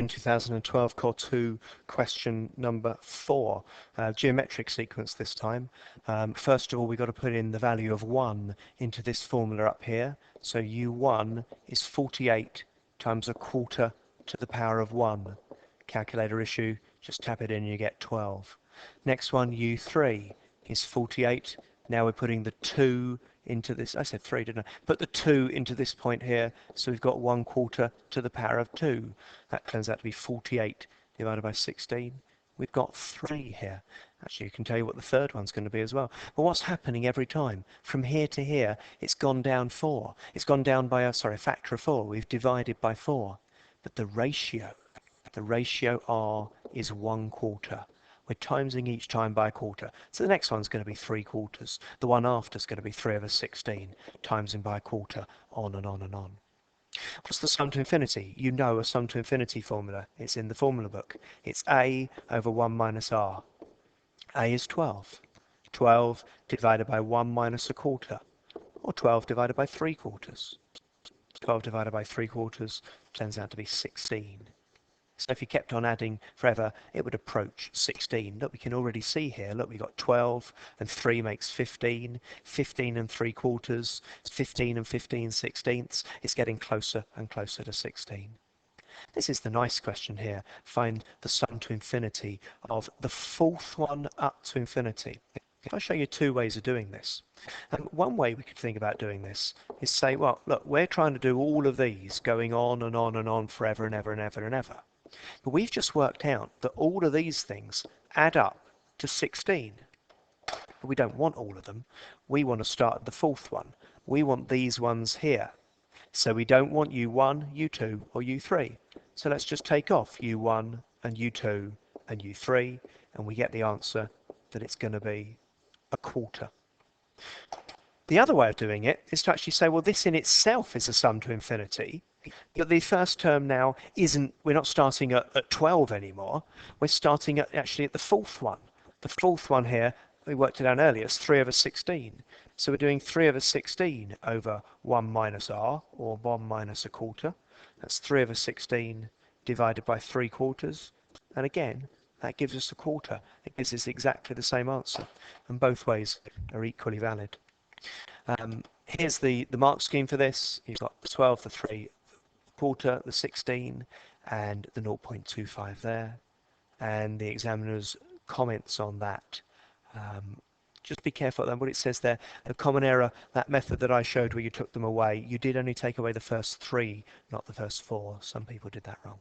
June 2012 Core 2 question number 4. Geometric sequence this time. First of all, we've got to put in the value of 1 into this formula up here. So U1 is 48 times a quarter to the power of 1. Calculator issue, just tap it in and you get 12. Next one, U3 is 48. Now we're putting the 2 into this. I said 3, didn't I? Put the 2 into this point here, so we've got 1 quarter to the power of 2. That turns out to be 48 divided by 16. We've got 3 here. Actually, you can tell you what the third one's going to be as well. But what's happening every time? From here to here, it's gone down 4. It's gone down by a factor of 4. We've divided by 4. But the ratio R is 1 quarter. We're timesing each time by a quarter. So the next one's going to be 3 quarters. The one after is going to be 3 over 16, timesing by a quarter, on and on and on. What's the sum to infinity? You know a sum to infinity formula. It's in the formula book. It's A over 1 minus R. A is 12. 12 divided by 1 minus a quarter, or 12 divided by 3 quarters. 12 divided by 3 quarters turns out to be 16. So if you kept on adding forever, it would approach 16. Look, we can already see here, look, we've got 12 and 3 makes 15, 15 and 3 quarters, 15 and 15 sixteenths. It's getting closer and closer to 16. This is the nice question here. Find the sum to infinity of the fourth one up to infinity. If I show you 2 ways of doing this. One way we could think about doing this is say, well, look, we're trying to do all of these going on and on and on forever and ever and ever and ever. But we've just worked out that all of these things add up to 16. But we don't want all of them. We want to start at the fourth one. We want these ones here. So we don't want U1, U2, or U3. So let's just take off U1 and U2 and U3, and we get the answer that it's going to be a quarter. The other way of doing it is to actually say, well, this in itself is a sum to infinity. But the first term now isn't, we're not starting at 12 anymore. We're starting actually at the fourth one. The fourth one here, we worked it out earlier, it's 3 over 16. So we're doing 3 over 16 over 1 minus R, or 1 minus a quarter. That's 3 over 16 divided by 3 quarters. And again, that gives us a quarter. It gives us exactly the same answer. And both ways are equally valid. Here's the mark scheme for this. You've got the 12, the 3, quarter, the 16, and the 0.25 there. And the examiner's comments on that. Just be careful then what it says there. The common error, that method that I showed where you took them away, you did only take away the first 3, not the first 4. Some people did that wrong.